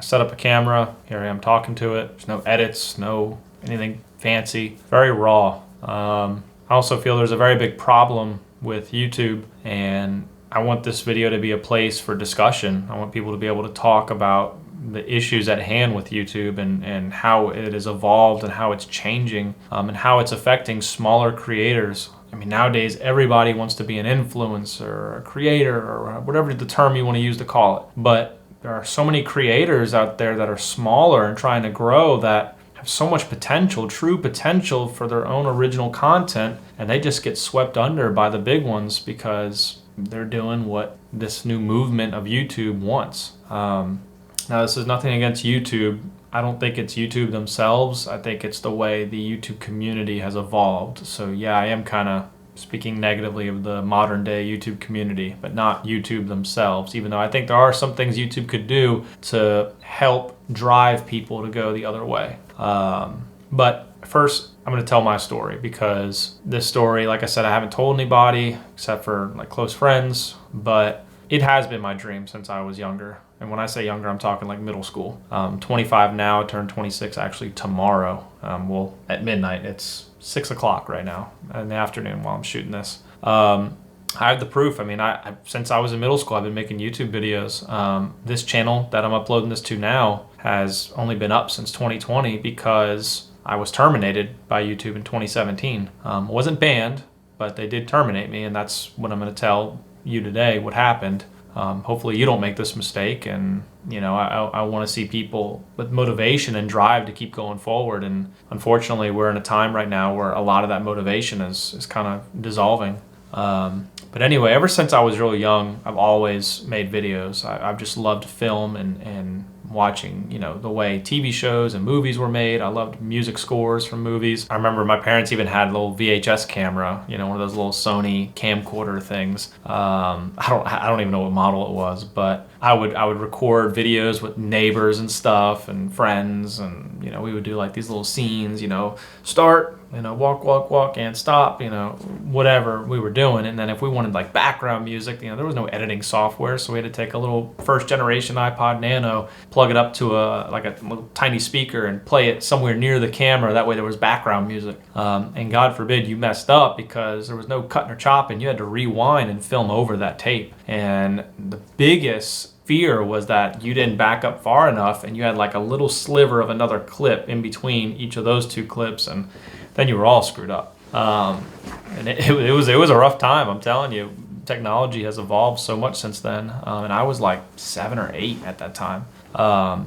set up a camera. Here I am talking to it. There's no edits, no anything fancy. Very raw. I also feel there's a very big problem with YouTube, and I want this video to be a place for discussion. I want people to be able to talk about the issues at hand with YouTube and how it has evolved and how it's changing, and how it's affecting smaller creators. I mean, nowadays everybody wants to be an influencer or a creator or whatever the term you want to use to call it. But there are so many creators out there that are smaller and trying to grow that have so much potential, true potential for their own original content, and they just get swept under by the big ones because they're doing what this new movement of YouTube wants. Now, this is nothing against YouTube. I don't think it's YouTube themselves. I think it's the way the YouTube community has evolved. So yeah, I am kind of speaking negatively of the modern day YouTube community, but not YouTube themselves, even though I think there are some things YouTube could do to help drive people to go the other way. But first, I'm going to tell my story, because this story, like I said, I haven't told anybody except for like close friends, but it has been my dream since I was younger. And when I say younger, I'm talking like middle school. 25 now, I turn 26 actually tomorrow. Well, at midnight. It's 6 o'clock right now in the afternoon while I'm shooting this. I have the proof. I mean, I since I was in middle school, I've been making YouTube videos. This channel that I'm uploading this to now has only been up since 2020 because I was terminated by YouTube in 2017. Wasn't banned, but they did terminate me, and that's what I'm going to tell you today, what happened. Hopefully you don't make this mistake, and you know, I want to see people with motivation and drive to keep going forward. And unfortunately, we're in a time right now where a lot of that motivation is kind of dissolving. But anyway, ever since I was really young, I've always made videos. I've just loved film and watching, you know, the way TV shows and movies were made. I loved music scores from movies. I remember my parents even had a little VHS camera, you know, one of those little Sony camcorder things. I don't even know what model it was, but I would record videos with neighbors and stuff and friends, and you know, we would do like these little scenes, you know, start, you know, walk and stop, you know, whatever we were doing. And then if we wanted like background music, you know, there was no editing software, so we had to take a little first generation iPod Nano, plug it up to a little tiny speaker and play it somewhere near the camera. That way there was background music. And God forbid you messed up because there was no cutting or chopping. You had to rewind and film over that tape. And the biggest fear was that you didn't back up far enough and you had like a little sliver of another clip in between each of those two clips, and then you were all screwed up. And it was a rough time, I'm telling you. Technology has evolved so much since then, and I was like 7 or 8 at that time,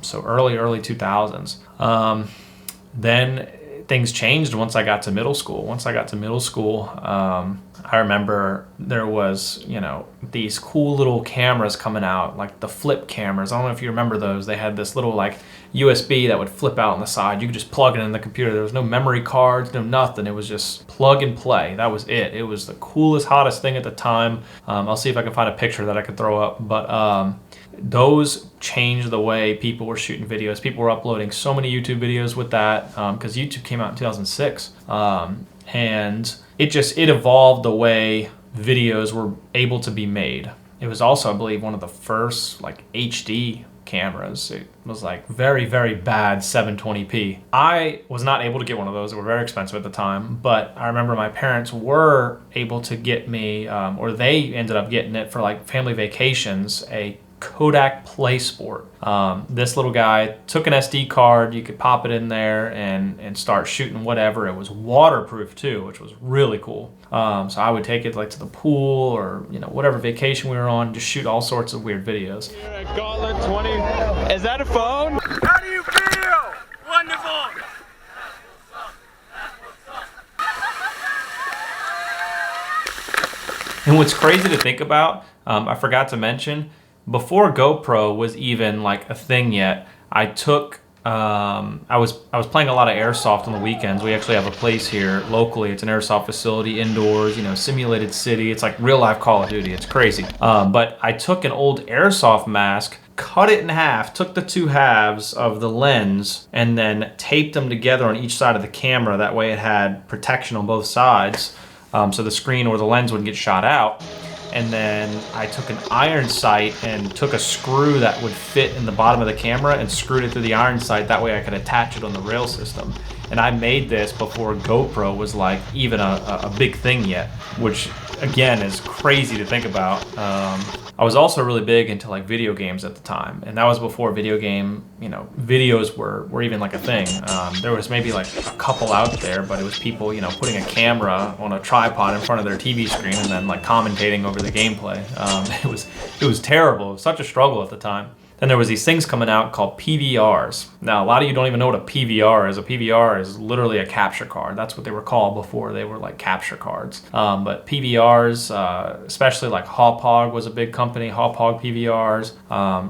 so early 2000s. Then things changed once I got to middle school. I remember there was, you know, these cool little cameras coming out, like the flip cameras. I don't know if you remember those. They had this little like USB that would flip out on the side. You could just plug it in the computer. There was no memory cards, no nothing. It was just plug and play. That was it. It was the coolest, hottest thing at the time. I'll see if I can find a picture that I could throw up. But those changed the way people were shooting videos. People were uploading so many YouTube videos with that, because YouTube came out in 2006. And it evolved the way videos were able to be made. It was also, I believe, one of the first like HD cameras. It was like very, very bad 720p. I was not able to get one of those. They were very expensive at the time, but I remember my parents were able to get me, or they ended up getting it for like family vacations, a Kodak PlaySport. This little guy took an SD card. You could pop it in there and start shooting whatever. It was waterproof too, which was really cool. So I would take it like to the pool or, you know, whatever vacation we were on, just shoot all sorts of weird videos. Here at Gauntlet 20. Is that a phone? How do you feel? Wonderful. And what's crazy to think about, I forgot to mention, before GoPro was even like a thing yet, I took, I was playing a lot of airsoft on the weekends. We actually have a place here locally. It's an airsoft facility, indoors, you know, simulated city. It's like real life Call of Duty. It's crazy. But I took an old airsoft mask, cut it in half, took the two halves of the lens, and then taped them together on each side of the camera. That way it had protection on both sides, so the screen or the lens wouldn't get shot out. and then I took an iron sight and took a screw that would fit in the bottom of the camera and screwed it through the iron sight. That way I could attach it on the rail system. And I made this before GoPro was like even a big thing yet, which again is crazy to think about. I was also really big into like video games at the time, and that was before video game, videos were even like a thing. There was maybe like a couple out there, but it was people, putting a camera on a tripod in front of their TV screen and then like commentating over the gameplay. It was terrible. It was such a struggle at the time. Then there was these things coming out called PVRs. Now, a lot of you don't even know what a PVR is. A PVR is literally a capture card. That's what they were called before they were like capture cards. But PVRs, especially like Hauppauge was a big company, Hauppauge PVRs.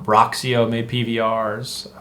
Roxio made PVRs.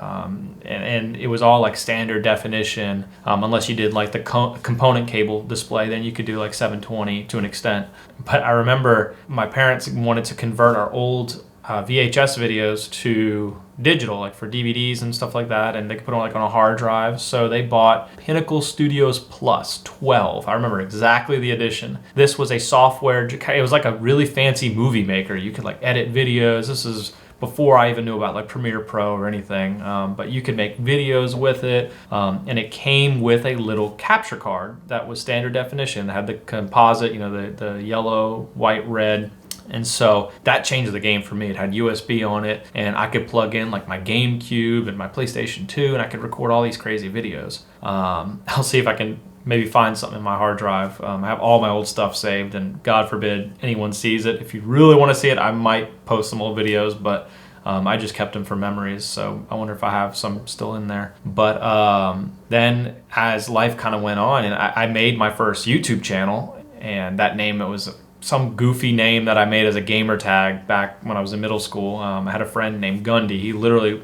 And it was all like standard definition, unless you did like the component cable display, then you could do like 720 to an extent. But I remember my parents wanted to convert our old VHS videos to digital, like for DVDs and stuff like that, and they could put on like on a hard drive. So they bought Pinnacle Studios Plus 12. I remember exactly the edition. This was a software, it was like a really fancy movie maker. You could like edit videos. This is before I even knew about like Premiere Pro or anything, but you could make videos with it, and it came with a little capture card that was standard definition. It had the composite, the yellow, white, red. And so that changed the game for me. It had USB on it, and I could plug in like my GameCube and my PlayStation 2, and I could record all these crazy videos. I'll see if I can maybe find something in my hard drive. I have all my old stuff saved, and God forbid anyone sees it. If you really want to see it, I might post some old videos, but I just kept them for memories, so I wonder if I have some still in there. But then as life kind of went on, and I made my first YouTube channel, and that name, it was some goofy name that I made as a gamer tag back when I was in middle school. I had a friend named Gundy.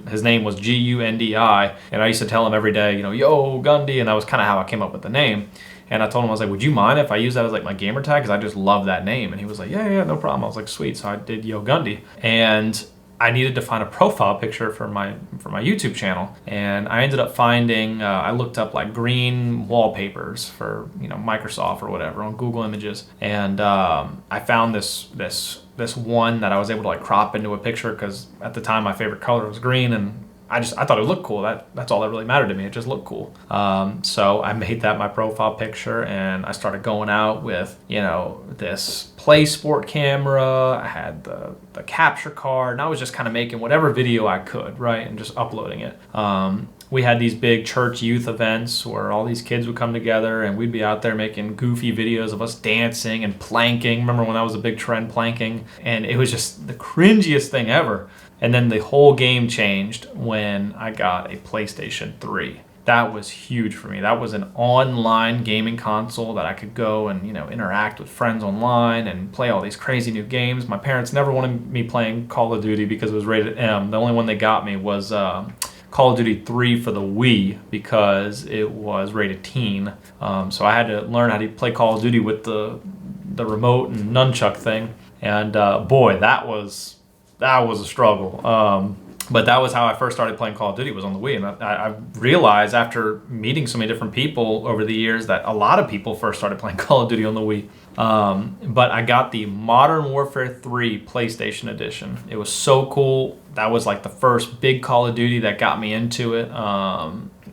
His name was Gundi, and I used to tell him every day, yo, Gundy, and that was kind of how I came up with the name. And I told him, I was like, would you mind if I use that as like my gamer tag? Because I just love that name. And he was like, yeah, no problem. I was like, sweet. So I did Yo Gundy. And I needed to find a profile picture for my YouTube channel, and I ended up finding, I looked up like green wallpapers for Microsoft or whatever on Google Images, and I found this one that I was able to like crop into a picture, because at the time my favorite color was green, and I thought it looked cool. That's all that really mattered to me. It just looked cool. So I made that my profile picture, and I started going out with, this Play Sport camera. I had the capture card, and I was just kind of making whatever video I could, right, and just uploading it. We had these big church youth events where all these kids would come together, and we'd be out there making goofy videos of us dancing and planking. Remember when that was a big trend, planking? And it was just the cringiest thing ever. And then the whole game changed when I got a PlayStation 3. That was huge for me. That was an online gaming console that I could go and interact with friends online and play all these crazy new games. My parents never wanted me playing Call of Duty because it was rated M. The only one they got me was Call of Duty 3 for the Wii, because it was rated teen. So I had to learn how to play Call of Duty with the remote and nunchuck thing. And boy, that was a struggle. But that was how I first started playing Call of Duty, was on the Wii. And I realized after meeting so many different people over the years that a lot of people first started playing Call of Duty on the Wii. But I got the Modern Warfare 3 PlayStation Edition. It was so cool. That was like the first big Call of Duty that got me into it.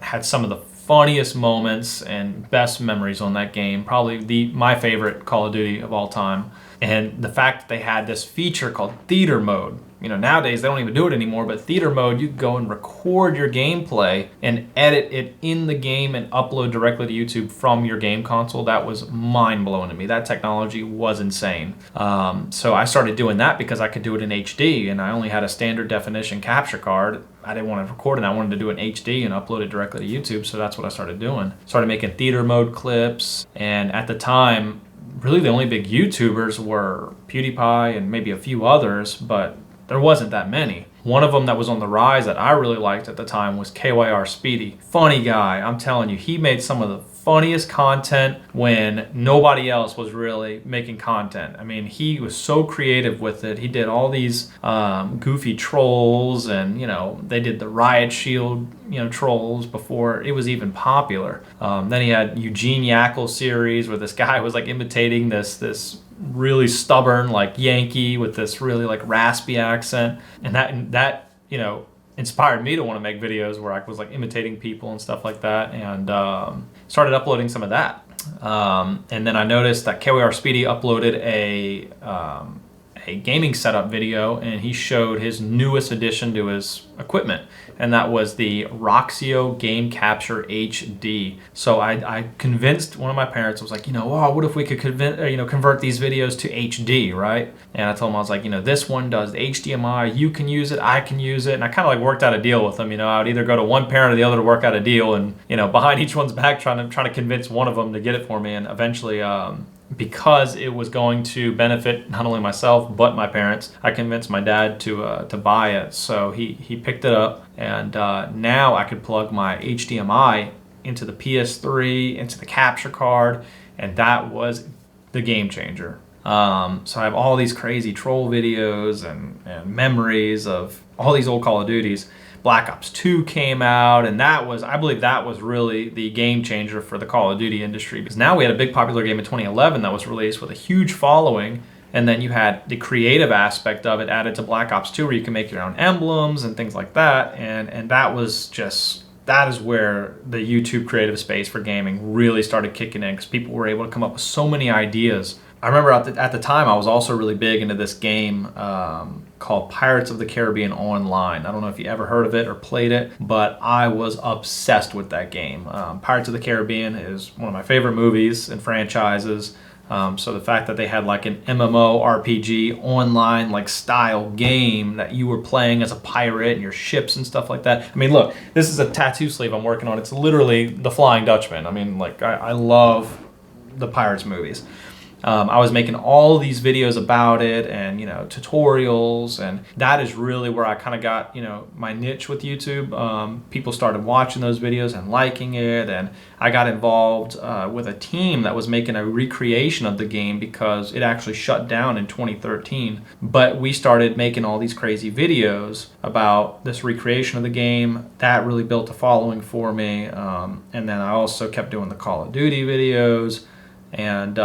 Had some of the funniest moments and best memories on that game. Probably my favorite Call of Duty of all time. And the fact that they had this feature called theater mode. Nowadays they don't even do it anymore, but theater mode, you go and record your gameplay and edit it in the game and upload directly to YouTube from your game console. That was mind-blowing to me. That technology was insane. So I started doing that because I could do it in HD, and I only had a standard definition capture card. I didn't want to record it. I wanted to do it in HD and upload it directly to YouTube, so that's what I started doing. Started making theater mode clips, and at the time, really the only big YouTubers were PewDiePie and maybe a few others, but there wasn't that many. One of them that was on the rise that I really liked at the time was KYR Speedy. Funny guy, I'm telling you, he made some of the funniest content when nobody else was really making content. I mean, he was so creative with it. He did all these goofy trolls, and they did the Riot Shield trolls before it was even popular. Then he had Eugene Yackle series where this guy was like imitating this really stubborn, like Yankee with this really like raspy accent, and that inspired me to want to make videos where I was like imitating people and stuff like that, and started uploading some of that. And then I noticed that KWR Speedy uploaded a gaming setup video, and he showed his newest addition to his equipment, and that was the Roxio Game Capture HD. So I convinced one of my parents. I was like, what if we could convert these videos to HD, right? And I told him, I was like, this one does HDMI. You can use it. I can use it. And I kind of like worked out a deal with them. I would either go to one parent or the other to work out a deal, and behind each one's back trying to convince one of them to get it for me. And eventually, because it was going to benefit not only myself but my parents, I convinced my dad to buy it. So he picked it up, and now I could plug my HDMI into the PS3, into the capture card, and that was the game changer. So I have all these crazy troll videos and memories of all these old Call of Duties. Black Ops 2 came out, and I believe that was really the game changer for the Call of Duty industry, because now we had a big popular game in 2011 that was released with a huge following, and then you had the creative aspect of it added to Black Ops 2 where you can make your own emblems and things like that, and that is where the YouTube creative space for gaming really started kicking in, because people were able to come up with so many ideas. I remember at the time I was also really big into this game called Pirates of the Caribbean Online. I don't know if you ever heard of it or played it, but I was obsessed with that game. Pirates of the Caribbean is one of my favorite movies and franchises. So the fact that they had like an MMO RPG online like style game that you were playing as a pirate and your ships and stuff like that. I mean, look, this is a tattoo sleeve I'm working on. It's literally the Flying Dutchman. I mean, like I love the Pirates movies. I was making all these videos about it and, tutorials, and that is really where I kind of got, my niche with YouTube. People started watching those videos and liking it, and I got involved with a team that was making a recreation of the game because it actually shut down in 2013. But we started making all these crazy videos about this recreation of the game. That really built a following for me. And then I also kept doing the Call of Duty videos, and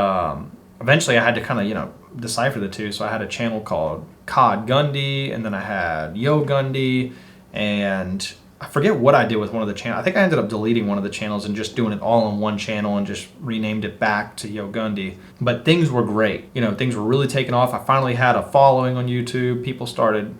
eventually I had to kind of, decipher the two. So I had a channel called COD Gundy, and then I had Yo Gundy, and I forget what I did with one of the channels. I think I ended up deleting one of the channels and just doing it all on one channel and just renamed it back to Yo Gundy. But things were great. Things were really taking off. I finally had a following on YouTube. People started,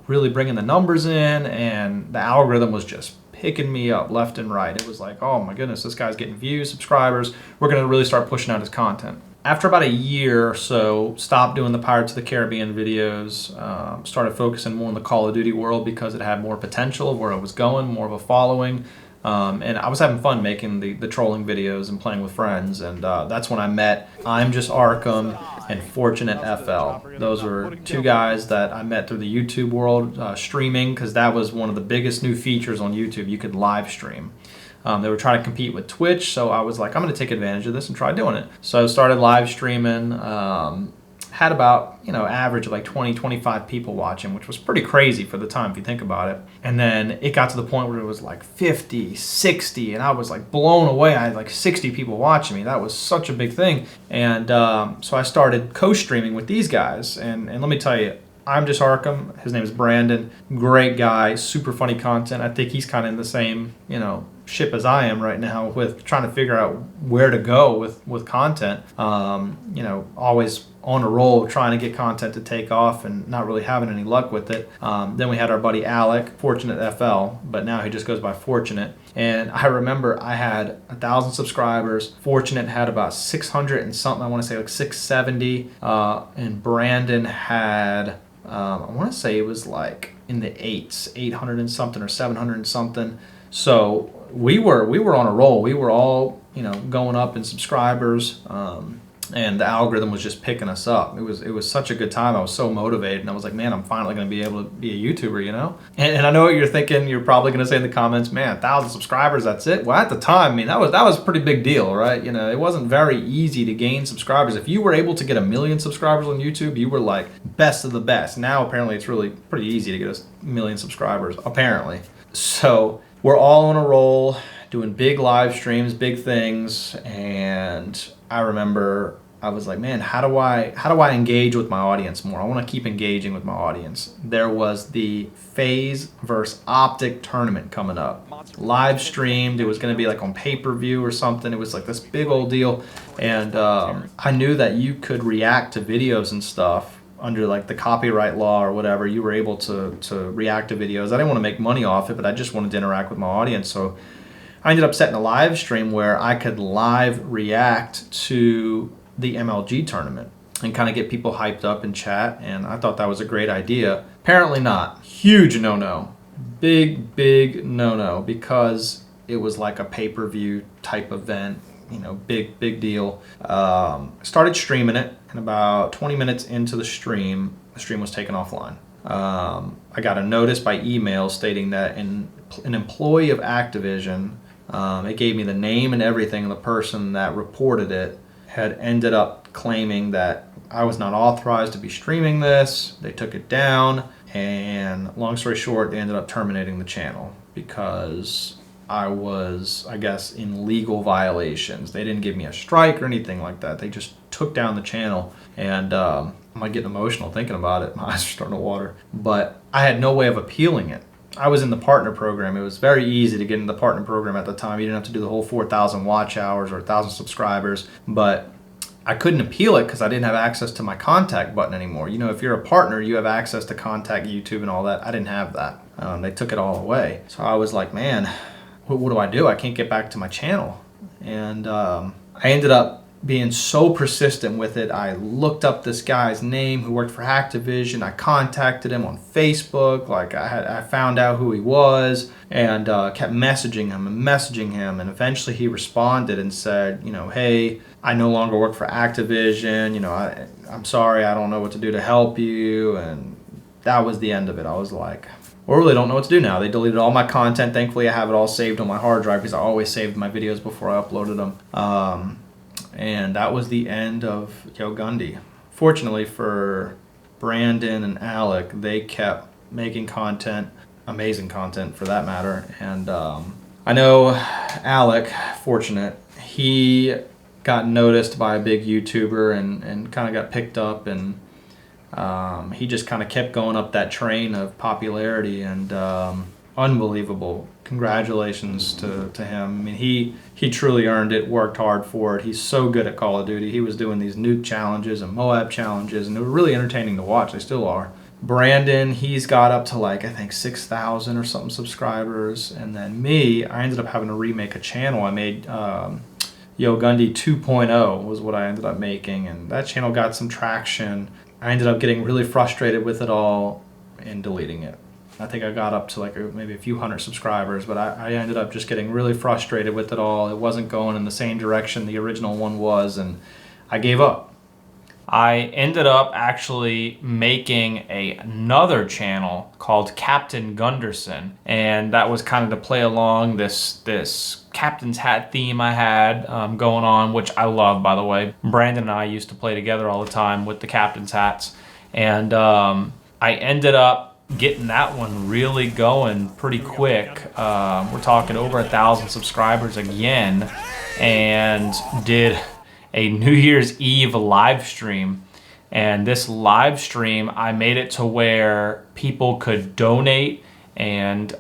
really bringing the numbers in, and the algorithm was just picking me up left and right. It was like, oh my goodness, this guy's getting views, subscribers. We're going to really start pushing out his content. After about a year or so, stopped doing the Pirates of the Caribbean videos, started focusing more on the Call of Duty world because it had more potential of where it was going, more of a following. And I was having fun making the trolling videos and playing with friends, and that's when I met I'm Just Arkham and Fortunate FL. Those were two guys that I met through the YouTube world, streaming, because that was one of the biggest new features on YouTube. You could live stream. They were trying to compete with Twitch, so I was like, I'm going to take advantage of this and try doing it. So I started live streaming, had about, average of like 20, 25 people watching, which was pretty crazy for the time if you think about it. And then it got to the point where it was like 50, 60, and I was like blown away. I had like 60 people watching me. That was such a big thing. And so I started co-streaming with these guys, and let me tell you, I'm Just Arkham. His name is Brandon. Great guy, super funny content. I think he's kind of in the same, ship as I am right now with trying to figure out where to go with content. Always on a roll trying to get content to take off and not really having any luck with it. Then we had our buddy Alec, Fortunate FL, but now he just goes by Fortunate. And I remember I had 1,000 subscribers. Fortunate had about 600 and something. I want to say like 670. And Brandon had, I want to say it was like in the 800 and something or 700 and something. So we were on a roll. We were all, going up in subscribers, and the algorithm was just picking us up. It was such a good time. I was so motivated, and I was like, man, I'm finally going to be able to be a YouTuber, And I know what you're thinking. You're probably going to say in the comments, man, 1,000 subscribers, that's it. Well, at the time, that was a pretty big deal, right? It wasn't very easy to gain subscribers. If you were able to get 1 million subscribers on YouTube, you were like best of the best. Now apparently it's really pretty easy to get 1 million subscribers, apparently. So we're all on a roll, doing big live streams, big things, and I remember I was like, man, how do I engage with my audience more? I want to keep engaging with my audience. There was the FaZe versus Optic tournament coming up. Live streamed. It was going to be like on pay-per-view or something. It was like this big old deal. And I knew that you could react to videos and stuff under like the copyright law or whatever. You were able to react to videos. I didn't want to make money off it, but I just wanted to interact with my audience. So I ended up setting a live stream where I could live react to the MLG tournament and kind of get people hyped up in chat, and I thought that was a great idea. Apparently not. Huge no-no. Big no-no, because it was like a pay-per-view type event, you know, big deal. Started streaming it, and about 20 minutes into the stream was taken offline. I got a notice by email stating that an employee of Activision, it gave me the name and everything of the person that reported it, had ended up claiming that I was not authorized to be streaming this. They took it down, and long story short, they ended up terminating the channel because I was, I guess, in legal violations. They didn't give me a strike or anything like that. They just took down the channel, and I'm getting emotional thinking about it. My eyes are starting to water. But I had no way of appealing it. I was in the partner program. It was very easy to get in the partner program at the time. You didn't have to do the whole 4,000 watch hours or 1,000 subscribers. But I couldn't appeal it because I didn't have access to my contact button anymore. You know, if you're a partner, you have access to contact YouTube and all that. I didn't have that. They took it all away. So I was like, man, what do I do? I can't get back to my channel. And I ended up being so persistent with it. I looked up this guy's name who worked for Activision. I contacted him on Facebook. Like I found out who he was, and kept messaging him. And eventually he responded and said, you know, hey, I no longer work for Activision. You know, I'm sorry. I don't know what to do to help you. And that was the end of it. I was like, well, I really don't know what to do now. They deleted all my content. Thankfully, I have it all saved on my hard drive because I always saved my videos before I uploaded them. And that was the end of Yo Gundy. Fortunately for Brandon and Alec, they kept making content, amazing content for that matter. And I know Alec, fortunate, he got noticed by a big YouTuber and kind of got picked up, and he just kind of kept going up that train of popularity, and unbelievable. Congratulations to him. I mean, he truly earned it, worked hard for it. He's so good at Call of Duty. He was doing these nuke challenges and Moab challenges, and they were really entertaining to watch. They still are. Brandon, he's got up to like, I think 6,000 or something subscribers. And then me, I ended up having to remake a channel. I made Yo Gundy 2.0 was what I ended up making, and that channel got some traction. I ended up getting really frustrated with it all and deleting it. I think I got up to like maybe a few hundred subscribers, but I ended up just getting really frustrated with it all. It wasn't going in the same direction the original one was, and I gave up. I ended up actually making another channel called Captain Gunderson, and that was kind of to play along this captain's hat theme I had going on, which I love, by the way. Brandon and I used to play together all the time with the captain's hats, and I ended up getting that one really going pretty quick. We're talking over 1,000 subscribers again, and did a New Year's Eve live stream. And this live stream, I made it to where people could donate, and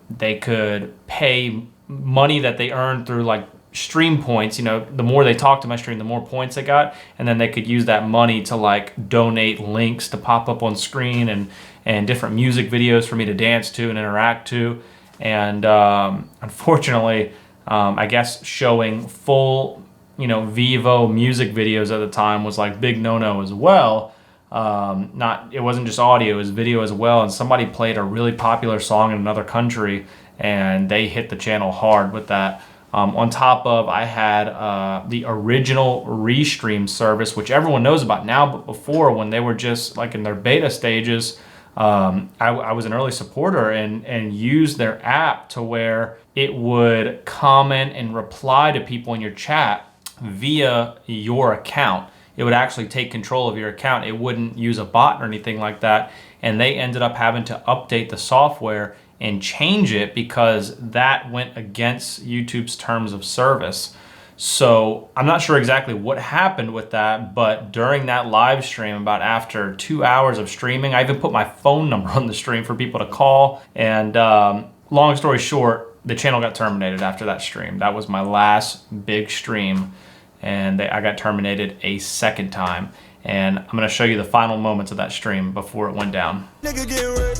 they could pay money that they earned through like stream points. You know, the more they talked to my stream, the more points I got, and then they could use that money to like donate links to pop up on screen, and different music videos for me to dance to and interact to. And unfortunately, I guess showing full, you know, Vivo music videos at the time was like big no-no as well. It wasn't just audio, it was video as well. And somebody played a really popular song in another country, and they hit the channel hard with that. On top of, I had the original Restream service, which everyone knows about now, but before, when they were just like in their beta stages, I was an early supporter and used their app to where it would comment and reply to people in your chat via your account. It would actually take control of your account. It wouldn't use a bot or anything like that. And they ended up having to update the software and change it because that went against YouTube's terms of service. So I'm not sure exactly what happened with that, but during that live stream, about after 2 hours of streaming, I even put my phone number on the stream for people to call. And long story short, the channel got terminated after that stream. That was my last big stream, and I got terminated a second time. And I'm gonna show you the final moments of that stream before it went down. We're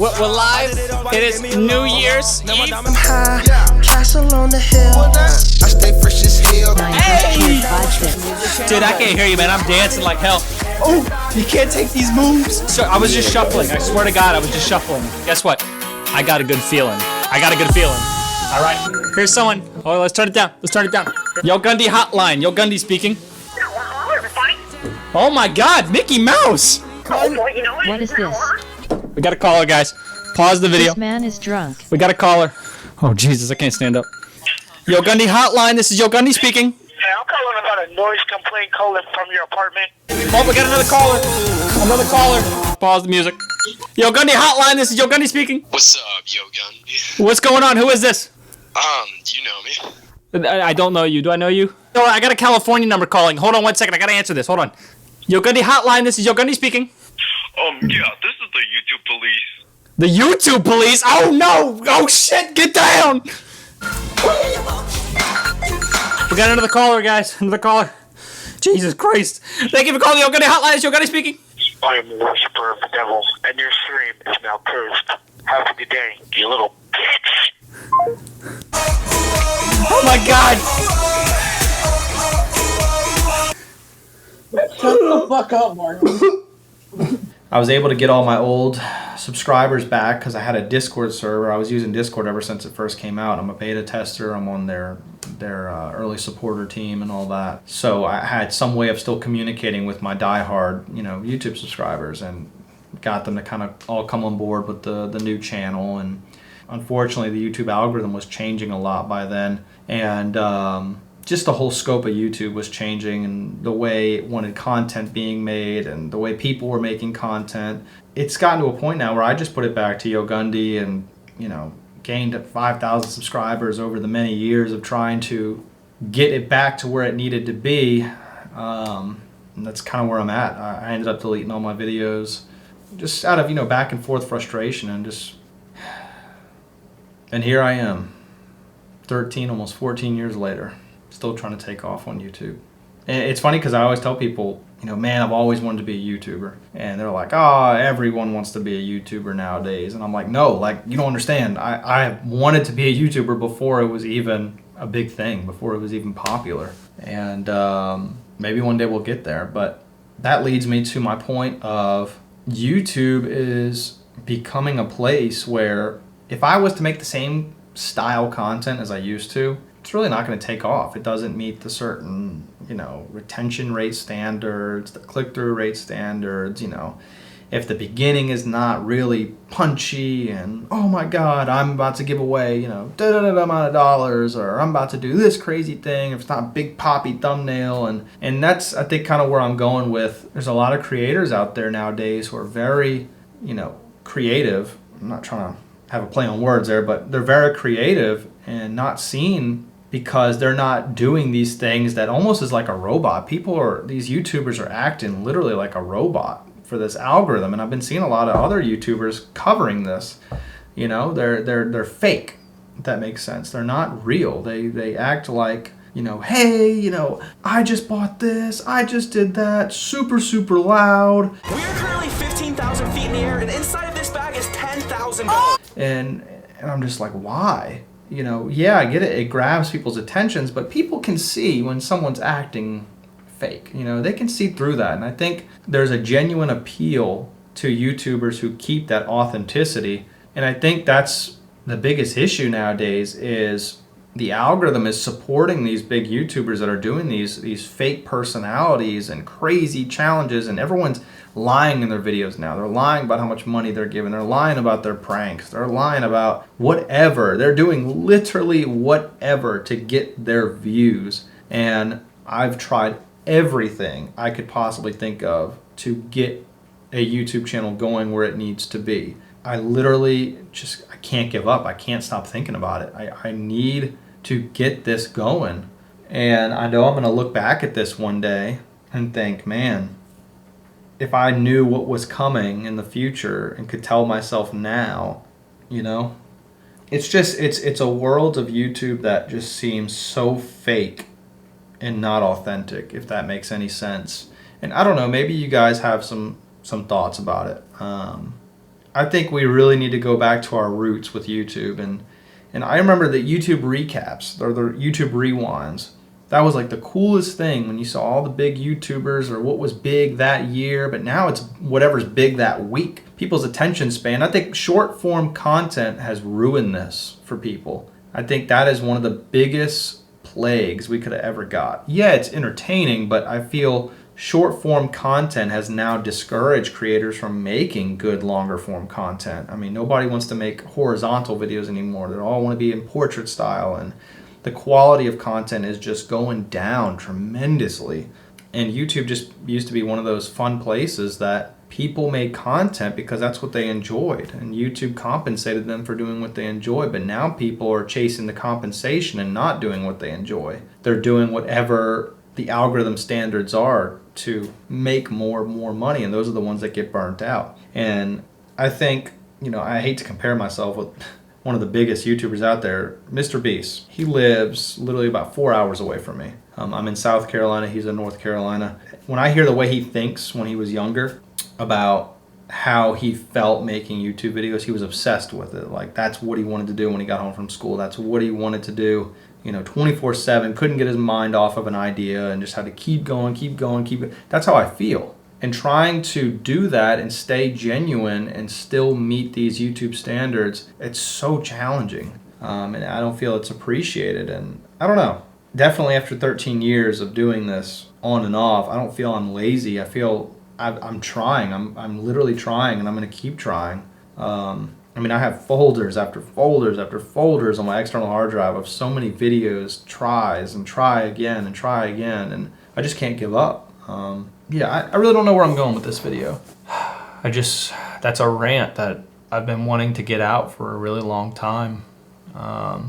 live. It is New Year's Eve. Castle on the hill. I stay fresh as hell. Hey! Dude, I can't hear you, man. I'm dancing like hell. Oh, you can't take these moves. So I was just shuffling. I swear to God, I was just shuffling. Guess what? I got a good feeling. All right, here's someone. Oh, let's turn it down. Yo Gundy hotline. Yo Gundy speaking. Oh my God, Mickey Mouse. What is this? We got a caller, guys. Pause the video. This man is drunk. We got a caller. Oh Jesus, I can't stand up. Yo Gundy hotline. This is Yo Gundy speaking. Yeah, I'm calling about a noise complaint calling from your apartment. Oh, we got another caller. Pause the music. Yo Gundy hotline. This is Yo Gundy speaking. What's up, Yo Gundy? What's going on? Who is this? You know me. I don't know you. Do I know you? No, I got a California number calling. Hold on 1 second. I gotta answer this. Hold on. Yo Gundy hotline. This is Yo Gundy speaking. Yeah, this is the YouTube police. The YouTube police? Oh no! Oh shit! Get down! We got another caller, guys. Another caller. Jesus Christ! Thank you for calling the Yo Gundy hotline. It's Yo Gundy speaking. I am a worshiper of the devil, and your stream is now cursed. Have a good day, you little bitch. Oh my God! Shut the fuck up, Martin. I was able to get all my old subscribers back because I had a Discord server. I was using Discord ever since it first came out. I'm a beta tester. I'm on their early supporter team and all that. So I had some way of still communicating with my diehard, YouTube subscribers, and got them to kind of all come on board with the new channel. And unfortunately, the YouTube algorithm was changing a lot by then, and just the whole scope of YouTube was changing, and the way it wanted content being made and the way people were making content. It's gotten to a point now where I just put it back to Yo Gundy and, gained 5,000 subscribers over the many years of trying to get it back to where it needed to be. And that's kind of where I'm at. I ended up deleting all my videos just out of, back and forth frustration and here I am, 13, almost 14 years later, still trying to take off on YouTube. And it's funny because I always tell people, man, I've always wanted to be a YouTuber. And they're like, oh, everyone wants to be a YouTuber nowadays. And I'm like, no, you don't understand. I wanted to be a YouTuber before it was even a big thing, before it was even popular. And maybe one day we'll get there. But that leads me to my point of YouTube is becoming a place where if I was to make the same style content as I used to, it's really not going to take off. It doesn't meet the certain, retention rate standards, the click-through rate standards, If the beginning is not really punchy and, oh my God, I'm about to give away, da-da-da amount of dollars, or I'm about to do this crazy thing, if it's not a big poppy thumbnail. And that's, I think, kind of where I'm going with, there's a lot of creators out there nowadays who are very, creative. I'm not trying to have a play on words there, but they're very creative and not seen because they're not doing these things that almost is like a robot. These YouTubers are acting literally like a robot for this algorithm, and I've been seeing a lot of other YouTubers covering this. They're fake, if that makes sense. They're not real. They act like, hey, I just bought this, I just did that, super, super loud. We are currently 15,000 feet in the air, and inside of this bag is $10,000. And I'm just like, why? Yeah, I get it. It grabs people's attentions, but people can see when someone's acting fake. They can see through that. And I think there's a genuine appeal to YouTubers who keep that authenticity. And I think that's the biggest issue nowadays is the algorithm is supporting these big YouTubers that are doing these fake personalities and crazy challenges, and everyone's lying in their videos now. They're lying about how much money they're giving. They're lying about their pranks. They're lying about whatever. They're doing literally whatever to get their views. And I've tried everything I could possibly think of to get a YouTube channel going where it needs to be. I literally I can't give up. I can't stop thinking about it. I need to get this going. And I know I'm going to look back at this one day and think, man, if I knew what was coming in the future and could tell myself now, you know, it's just, it's a world of YouTube that just seems so fake and not authentic, if that makes any sense. And I don't know, maybe you guys have some thoughts about it. I think we really need to go back to our roots with YouTube. And I remember the YouTube recaps, or the YouTube rewinds. That was like the coolest thing when you saw all the big YouTubers or what was big that year, but now it's whatever's big that week. People's attention span. I think short form content has ruined this for people. I think that is one of the biggest plagues we could have ever got. Yeah, it's entertaining, but I feel short form content has now discouraged creators from making good longer form content. I mean, nobody wants to make horizontal videos anymore. They all want to be in portrait style, and the quality of content is just going down tremendously. And YouTube just used to be one of those fun places that people made content because that's what they enjoyed, and YouTube compensated them for doing what they enjoy. But now people are chasing the compensation and not doing what they enjoy. They're doing whatever the algorithm standards are to make more money, and those are the ones that get burnt out. And I think, you know, I hate to compare myself with one of the biggest YouTubers out there, Mr. Beast. He lives literally about 4 hours away from me. I'm in South Carolina, he's in North Carolina. When I hear the way he thinks when he was younger about how he felt making YouTube videos, he was obsessed with it. Like, that's what he wanted to do when he got home from school. That's what he wanted to do, you know, 24/7, couldn't get his mind off of an idea and just had to keep going. That's how I feel. And trying to do that and stay genuine and still meet these YouTube standards, it's so challenging. And I don't feel it's appreciated. And I don't know. Definitely after 13 years of doing this on and off, I don't feel I'm lazy. I feel I'm trying. I'm literally trying, and I'm going to keep trying. I mean, I have folders after folders after folders on my external hard drive of so many videos, tries, and try again, and I just can't give up. Yeah, I really don't know where I'm going with this video. That's a rant that I've been wanting to get out for a really long time. I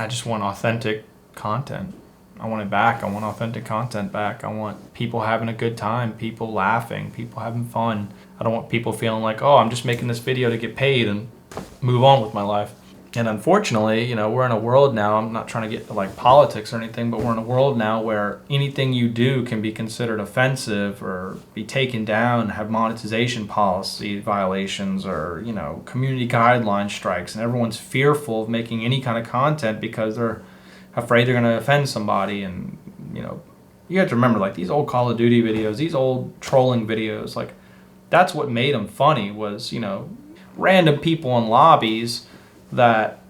just want authentic content. I want it back. I want authentic content back. I want people having a good time, people laughing, people having fun. I don't want people feeling like, oh, I'm just making this video to get paid and move on with my life. And unfortunately, you know, we're in a world now, I'm not trying to get to like politics or anything, but we're in a world now where anything you do can be considered offensive or be taken down, have monetization policy violations or, you know, community guideline strikes. And everyone's fearful of making any kind of content because they're afraid they're going to offend somebody. And, you know, you have to remember, like, these old Call of Duty videos, these old trolling videos, like, that's what made them funny was, you know, random people in lobbies that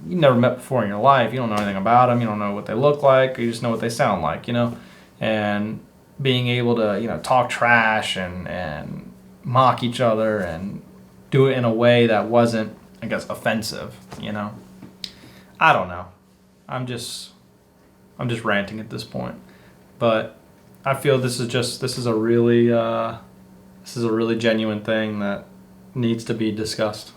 you never met before in your life. You don't know anything about them. You don't know what they look like. You just know what they sound like, you know. And being able to, you know, talk trash and mock each other and do it in a way that wasn't, I guess, offensive, you know. I don't know. I'm just ranting at this point. But I feel this is a really genuine thing that needs to be discussed.